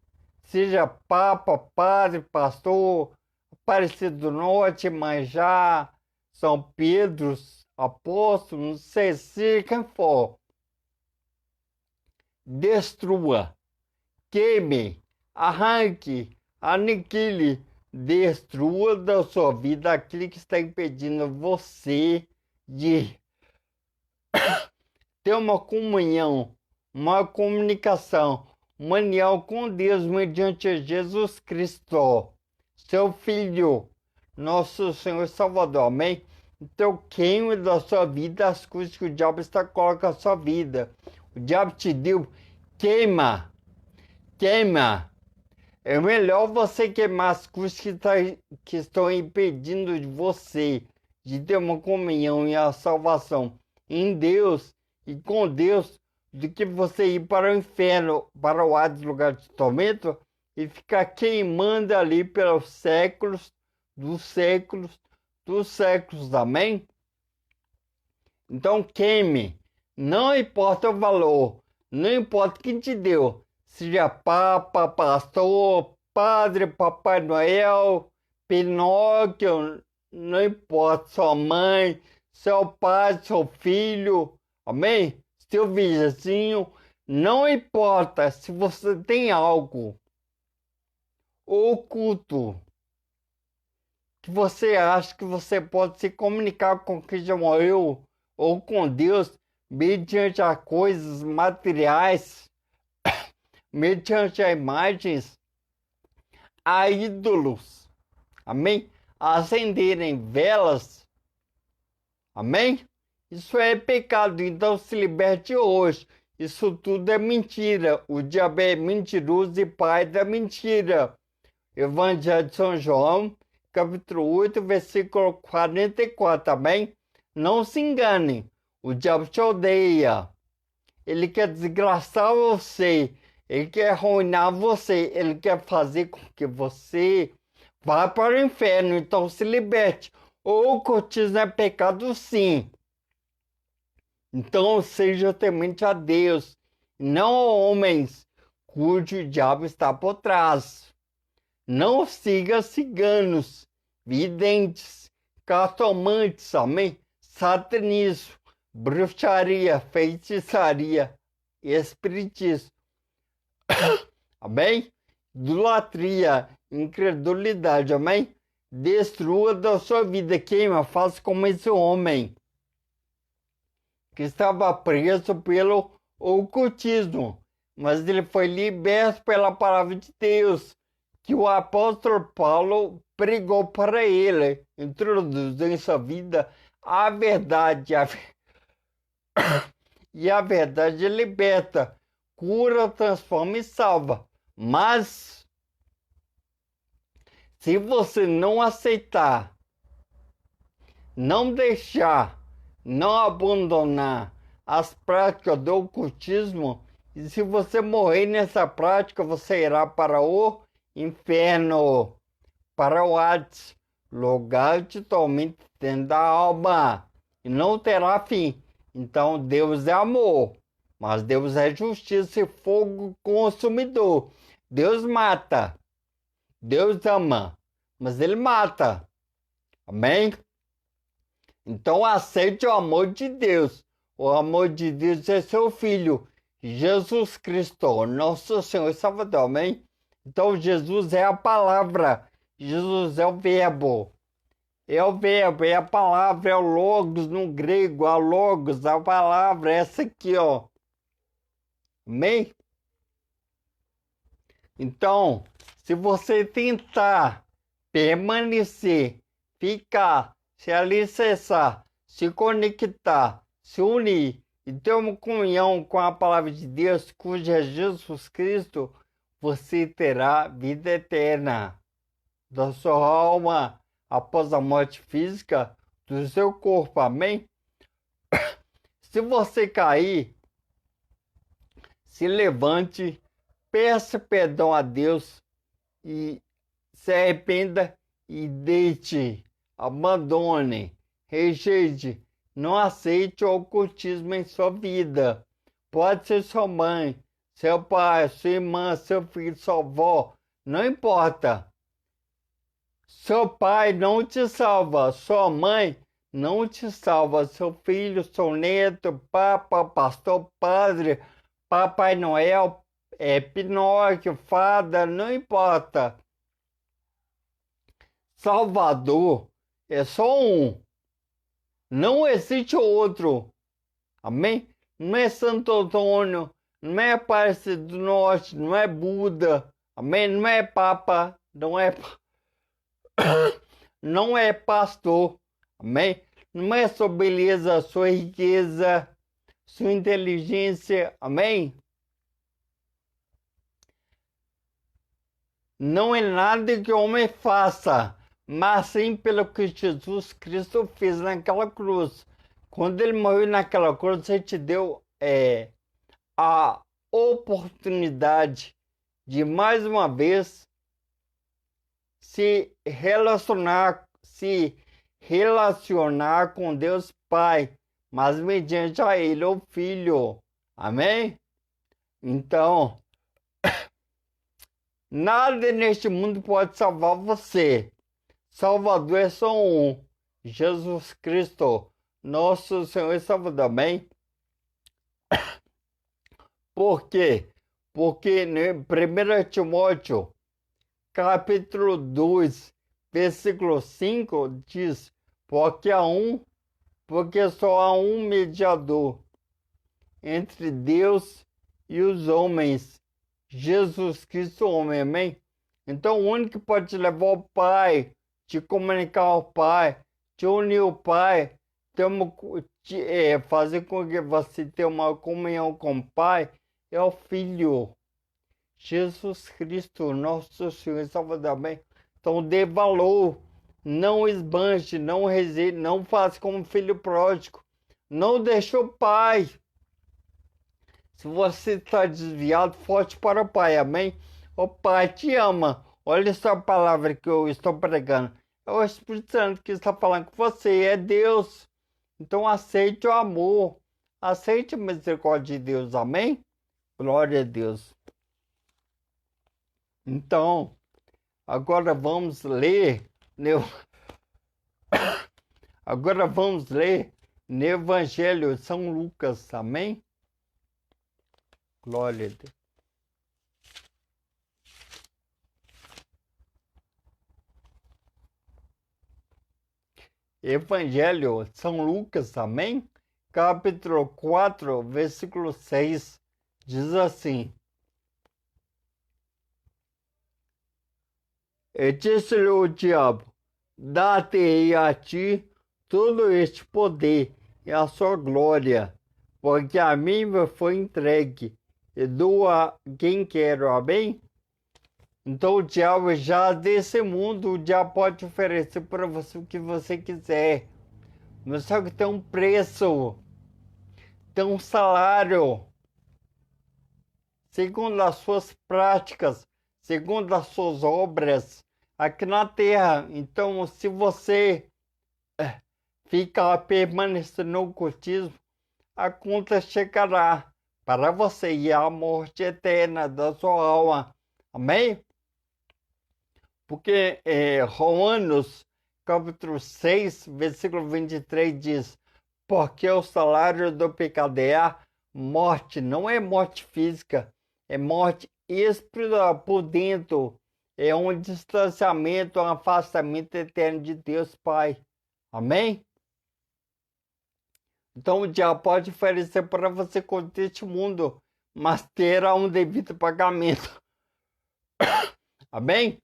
Seja papa, padre, pastor, Aparecido do Norte, Manjá, São Pedro, apóstolo, não sei se quem for. Destrua, queime, arranque, aniquile, destrua da sua vida aquilo que está impedindo você de ter uma comunhão, uma comunicação, uma união com Deus mediante Jesus Cristo, seu Filho, nosso Senhor e Salvador, amém? Então queime da sua vida as coisas que o diabo está colocando na sua vida. O diabo te deu, queima, queima. É melhor você queimar as coisas que estão impedindo de você de ter uma comunhão e a salvação em Deus e com Deus, do que você ir para o inferno, para o Hades, lugar de tormento, e ficar queimando ali pelos séculos, dos séculos, dos séculos, amém? Então queime, não importa o valor, não importa quem te deu, seja papa, pastor, padre, Papai Noel, Pinóquio, não importa, sua mãe, seu pai, seu filho, amém? Seu vizinho, não importa se você tem algo oculto que você acha que você pode se comunicar com quem já morreu ou com Deus mediante a coisas materiais, mediante a imagens, a ídolos, amém? A acenderem velas, amém? Isso é pecado, então se liberte hoje. Isso tudo é mentira. O diabo é mentiroso e pai da mentira. Evangelho de São João, capítulo 8, versículo 44, amém? Não se engane, o diabo te odeia. Ele quer desgraçar você, ele quer arruinar você, ele quer fazer com que você vá para o inferno, então se liberte. O ocultismo é pecado, sim. Então seja temente a Deus, não a homens, cujo diabo está por trás. Não siga ciganos, videntes, cartomantes, amém? Satanismo, bruxaria, feitiçaria, espiritismo, amém? Idolatria, incredulidade, amém? Destrua da sua vida, queima, faça como esse homem que estava preso pelo ocultismo, mas ele foi liberto pela palavra de Deus, que o apóstolo Paulo pregou para ele, introduziu em sua vida a verdade, e a verdade liberta, cura, transforma e salva. Mas se você não aceitar, não deixar, não abandonar as práticas do ocultismo, e se você morrer nessa prática, você irá para o inferno, para o Hades, lugar de tormento dentro da alma, e não terá fim. Então Deus é amor, mas Deus é justiça e fogo consumidor. Deus mata, Deus ama, mas Ele mata. Amém? Então aceite o amor de Deus. O amor de Deus é seu Filho, Jesus Cristo, nosso Senhor e Salvador. Amém? Então Jesus é a palavra, Jesus é o verbo. É o verbo, é a palavra, é o logos no grego, a logos, a palavra, essa aqui, ó. Amém? Então, se você tentar permanecer, ficar, se alicerçar, se conectar, se unir e ter uma comunhão com a palavra de Deus, cujo é Jesus Cristo, você terá vida eterna da sua alma após a morte física do seu corpo. Amém? Se você cair, se levante, peça perdão a Deus e se arrependa e deixe, abandone, rejeite, não aceite o ocultismo em sua vida. Pode ser sua mãe, seu pai, sua irmã, seu filho, sua avó, não importa. Seu pai não te salva, sua mãe não te salva, seu filho, seu neto, papa, pastor, padre, Papai Noel, Pinóquio, fada, não importa. Salvador é só um, não existe outro. Amém? Não é Santo Antônio, não é Aparecido do Norte, não é Buda. Amém? Não é Papa, não é pastor. Amém? Não é sua beleza, sua riqueza, sua inteligência. Amém? Não é nada que o homem faça, mas sim pelo que Jesus Cristo fez naquela cruz. Quando ele morreu naquela cruz, ele te deu a oportunidade de mais uma vez se relacionar com Deus Pai, mas mediante a Ele, o Filho. Amém? Então, nada neste mundo pode salvar você. Salvador é só um, Jesus Cristo, nosso Senhor e Salvador. Amém? Por quê? Porque em 1 Timóteo, capítulo 2, versículo 5, diz, porque só há um mediador entre Deus e os homens, Jesus Cristo, homem. Amém? Então, o único que pode te levar ao Pai, te comunicar ao Pai, te unir ao Pai, fazer com que você tenha uma comunhão com o Pai, é o Filho, Jesus Cristo, nosso Senhor e Salvador. Amém? Então, dê valor, não esbanje, não resiste, não faça como filho pródigo, não deixe o Pai. Se você está desviado, forte para o Pai. Amém? O Pai te ama. Olha só a palavra que eu estou pregando. É o Espírito Santo que está falando com você. É Deus. Então aceite o amor. Aceite a misericórdia de Deus. Amém? Glória a Deus. Então, agora vamos ler. Agora vamos ler no Evangelho de São Lucas. Amém? Glória a Deus. Evangelho de São Lucas, amém? Capítulo 4, versículo 6, diz assim: E disse-lhe o diabo: Dá-te-ei a ti todo este poder e a sua glória, porque a mim me foi entregue, e dou a quem quero. Amém? Então o diabo já desse mundo, o diabo pode oferecer para você o que você quiser. Mas só que tem um preço, tem um salário, segundo as suas práticas, segundo as suas obras aqui na terra. Então, se você ficar permanecendo no ocultismo, a conta chegará para você e a morte eterna da sua alma. Amém? Porque Romanos capítulo 6, versículo 23 diz: Porque o salário do pecado é a morte, não é morte física, é morte espiritual por dentro, é um distanciamento, um afastamento eterno de Deus Pai. Amém? Então o diabo pode oferecer para você com este mundo, mas terá um devido pagamento. Amém?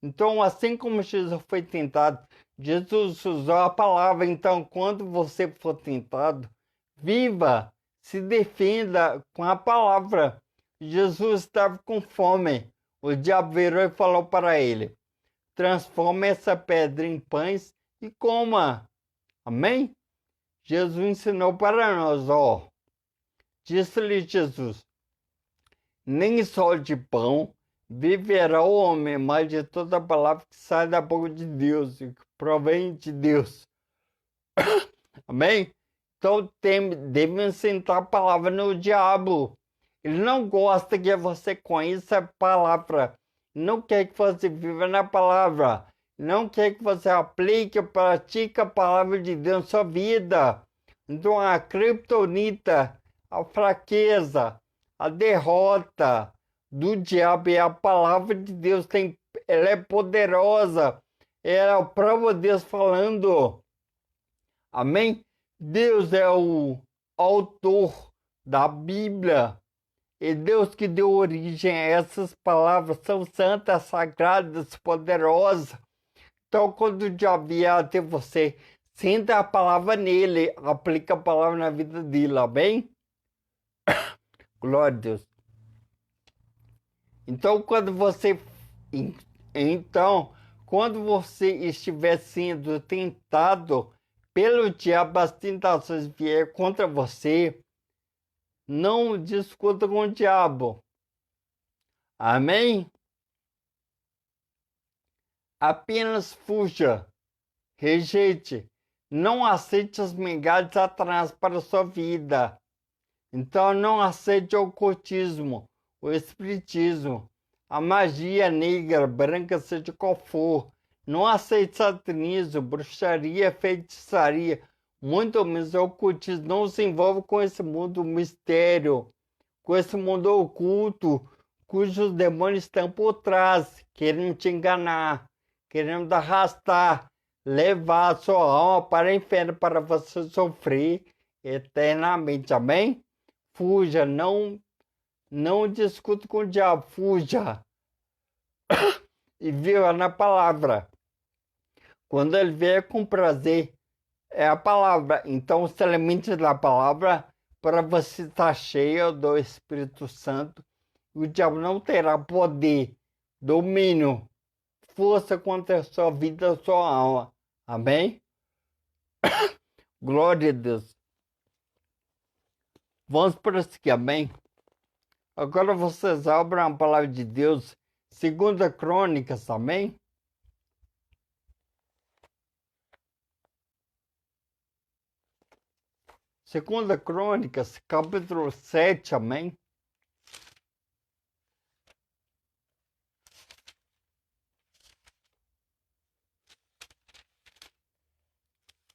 Então, assim como Jesus foi tentado, Jesus usou a palavra. Então, quando você for tentado, viva, se defenda com a palavra. Jesus estava com fome. O diabo virou e falou para ele: transforma essa pedra em pães e coma. Amém? Jesus ensinou para nós, ó. Disse-lhe Jesus: nem só de pão viverá o homem, mas de toda palavra que sai da boca de Deus e que provém de Deus. Amém? Então devem sentar a palavra no diabo. Ele não gosta que você conheça a palavra. Não quer que você viva na palavra. Não quer que você aplique, pratique a palavra de Deus na sua vida. Então a criptonita, a fraqueza, a derrota do diabo é a palavra de Deus. Ela é poderosa. É o próprio Deus falando. Amém? Deus é o autor da Bíblia. E Deus que deu origem a essas palavras são santas, sagradas, poderosas. Então, quando o diabo vier até você, senta a palavra nele, aplica a palavra na vida dele, amém? Glória a Deus. Então, quando você estiver sendo tentado pelo diabo, as tentações vier contra você, não discuta com o diabo. Amém? Apenas fuja, rejeite, não aceite as migalhas de Satanás para a sua vida. Então não aceite o ocultismo, o espiritismo, a magia negra, branca, seja qual for. Não aceite satanismo, bruxaria, feitiçaria, muito menos o ocultismo. Não se envolva com esse mundo mistério, com esse mundo oculto, cujos demônios estão por trás, querendo te enganar, querendo arrastar, levar a sua alma para o inferno para você sofrer eternamente. Amém? Fuja, não discute com o diabo, fuja. E viva na palavra. Quando ele vier com prazer, é a palavra. Então, se alimente da palavra para você estar cheio do Espírito Santo. O diabo não terá poder, domínio, força contra a sua vida, a sua alma. Amém? Glória a Deus. Vamos prosseguir, amém? Agora vocês abram a palavra de Deus, 2 Crônicas, amém? Segunda Crônicas, capítulo 7, amém?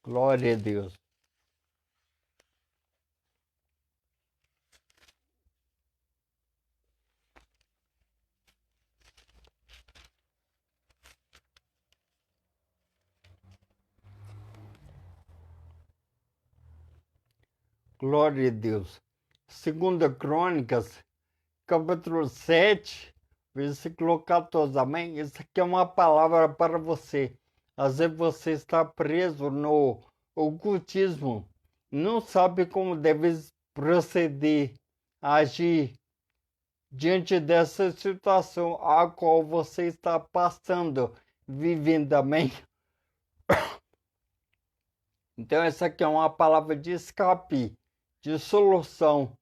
Glória a Deus. Glória a Deus. Segunda Crônicas, capítulo 7, versículo 14, amém? Isso aqui é uma palavra para você. Às vezes você está preso no ocultismo, não sabe como deve proceder, agir diante dessa situação a qual você está passando, vivendo, amém? Então essa aqui é uma palavra de escape, de solução,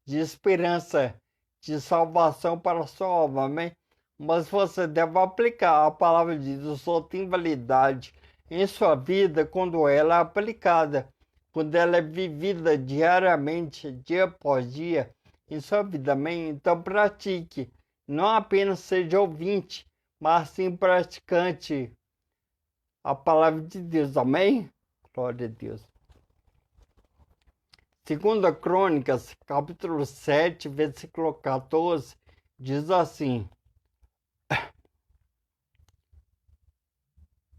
de esperança, de salvação para a sua alma, amém? Mas você deve aplicar. A palavra de Deus só tem validade em sua vida quando ela é aplicada, quando ela é vivida diariamente, dia após dia, em sua vida, amém? Então pratique, não apenas seja ouvinte, mas sim praticante a palavra de Deus, amém? Glória a Deus. Segunda Crônicas, capítulo 7, versículo 14, diz assim: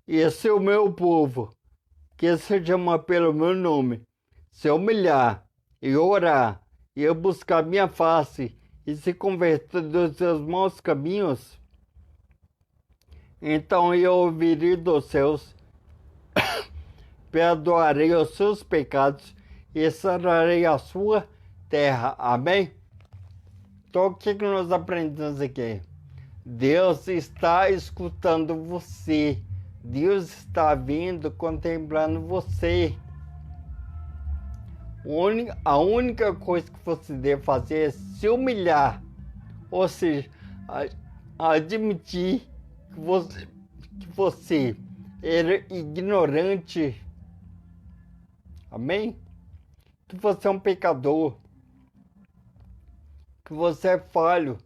e esse é o meu povo, que se chama pelo meu nome, se humilhar e orar e eu buscar minha face e se converter dos seus maus caminhos, Então eu ouvirei dos céus, perdoarei os seus pecados e sararei a sua terra. Amém? Então o que nós aprendemos aqui? Deus está escutando você. Deus está vindo, contemplando você. A única coisa que você deve fazer é se humilhar. Ou seja, admitir que você era ignorante. Amém? Que você é um pecador. Que você é falho.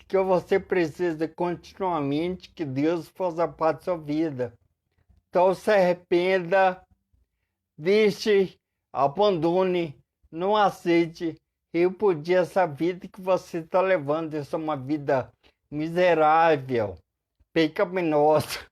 Que você precisa continuamente que Deus faça parte da sua vida. Então se arrependa, deixe, abandone, não aceite, repudia essa vida que você está levando. Essa é uma vida miserável, pecaminosa,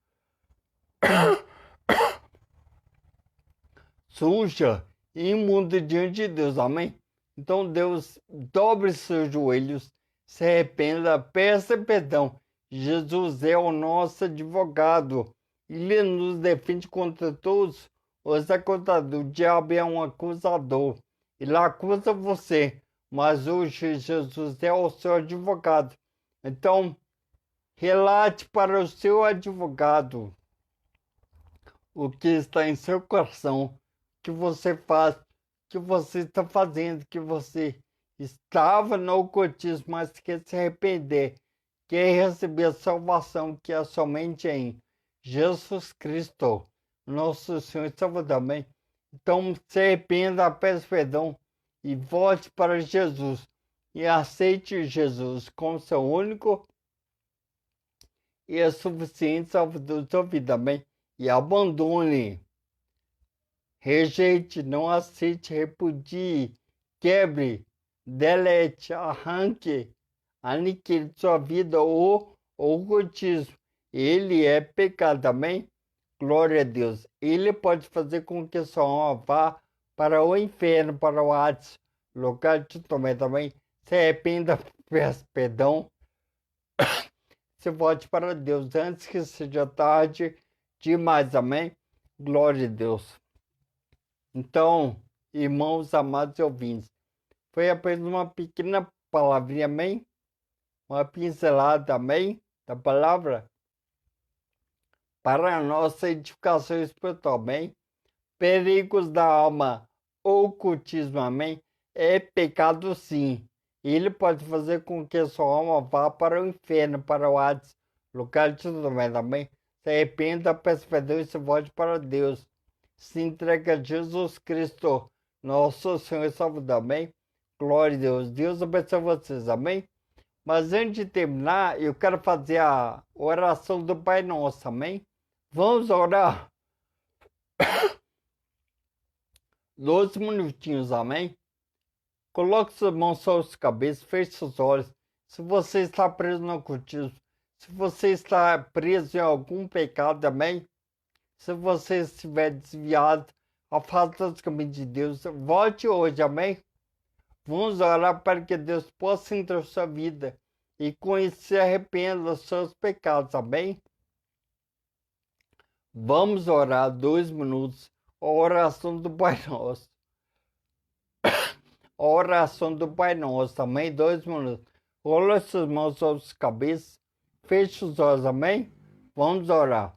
suja e imunda diante de Deus. Amém? Então Deus, dobre seus joelhos, se arrependa, peça perdão. Jesus é o nosso advogado. Ele nos defende contra todos os acusadores. O diabo é um acusador. Ele acusa você, mas hoje Jesus é o seu advogado. Então, relate para o seu advogado o que está em seu coração, o que você faz, o que você está fazendo, que você estava no ocultismo, mas quer se arrepender, quer receber a salvação que é somente em Jesus Cristo, nosso Senhor e Salvador. Amém? Então se arrependa, peça perdão e volte para Jesus e aceite Jesus como seu único e é suficiente Salvador da sua vida. Amém? E abandone, rejeite, não aceite, repudie, quebre, delete, arranque, aniquile de sua vida o ocultismo. Ele é pecado, amém? Glória a Deus. Ele pode fazer com que sua alma vá para o inferno, para o Hades, lugar de tormento, também. Se arrependa, peça perdão, se volte para Deus antes que seja tarde demais, amém? Glória a Deus. Então, irmãos amados e ouvintes, foi apenas uma pequena palavrinha, amém? Uma pincelada, amém? Da palavra para a nossa edificação espiritual, amém? Perigos da alma, ocultismo, amém? É pecado, sim. Ele pode fazer com que a sua alma vá para o inferno, para o Hades, lugar de tormento, amém? Se arrependa, peça perdão e se volte para Deus. Se entrega a Jesus Cristo, nosso Senhor e Salvador, amém? Glória a Deus. Deus abençoe vocês, amém? Mas antes de terminar, eu quero fazer a oração do Pai Nosso, amém? Vamos orar 12 minutinhos, amém? Coloque suas mãos sobre as cabeças, feche seus olhos. Se você está preso no ocultismo, se você está preso em algum pecado, amém? Se você estiver desviado, afasta dos caminhos de Deus, volte hoje, amém? Vamos orar para que Deus possa entrar na sua vida e com isso se arrependa dos seus pecados, amém? Vamos orar 2 minutos, a oração do Pai Nosso. A oração do Pai Nosso, amém? 2 minutos. Coloque suas mãos sobre as cabeças, feche os olhos, amém? Vamos orar.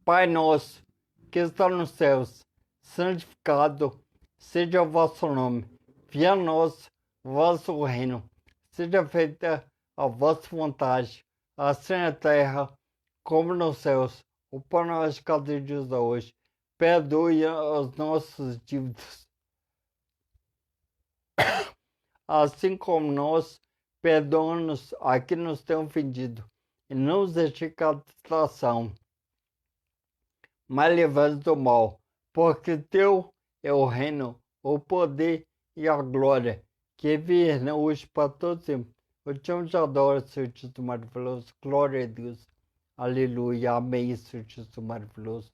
Pai nosso, que está nos céus, santificado seja o vosso nome. Venha a nós o vosso reino. Seja feita a vossa vontade, assim na terra como nos céus. O pão nosso de cada dia de hoje. Perdoe os nossos dívidas, assim como nós perdoamos a quem nos tem ofendido. E não nos deixe cair em tentação, mas livrai-nos do mal, porque teu é o reino, o poder e a glória, que virão hoje para todo sempre. Eu te amo e te adoro, Senhor Jesus maravilhoso. Glória a Deus. Aleluia. Amém, Senhor Jesus maravilhoso.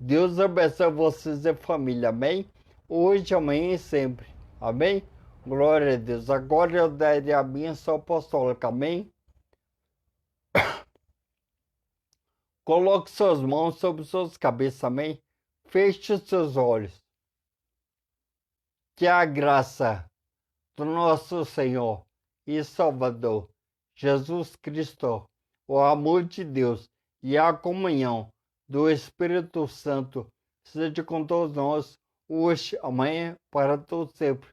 Deus abençoe vocês e a família. Amém? Hoje, amanhã e sempre. Amém? Glória a Deus. Agora eu darei a bênção apostólica. Amém? Coloque suas mãos sobre suas cabeças, amém? Feche os seus olhos. Que a graça do nosso Senhor e Salvador, Jesus Cristo, o amor de Deus e a comunhão do Espírito Santo seja com todos nós, hoje, amanhã, para todos sempre.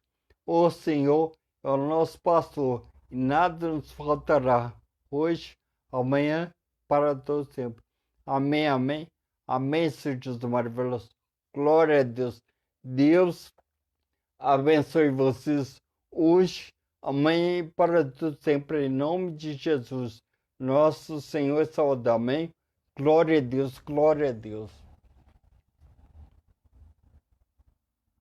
O Senhor é o nosso pastor e nada nos faltará, hoje, amanhã, para todos sempre. Amém, amém. Amém, Senhor Jesus maravilhoso. Glória a Deus. Deus abençoe vocês hoje, amanhã e para tudo sempre, em nome de Jesus, nosso Senhor e Salvador. Amém. Glória a Deus, glória a Deus.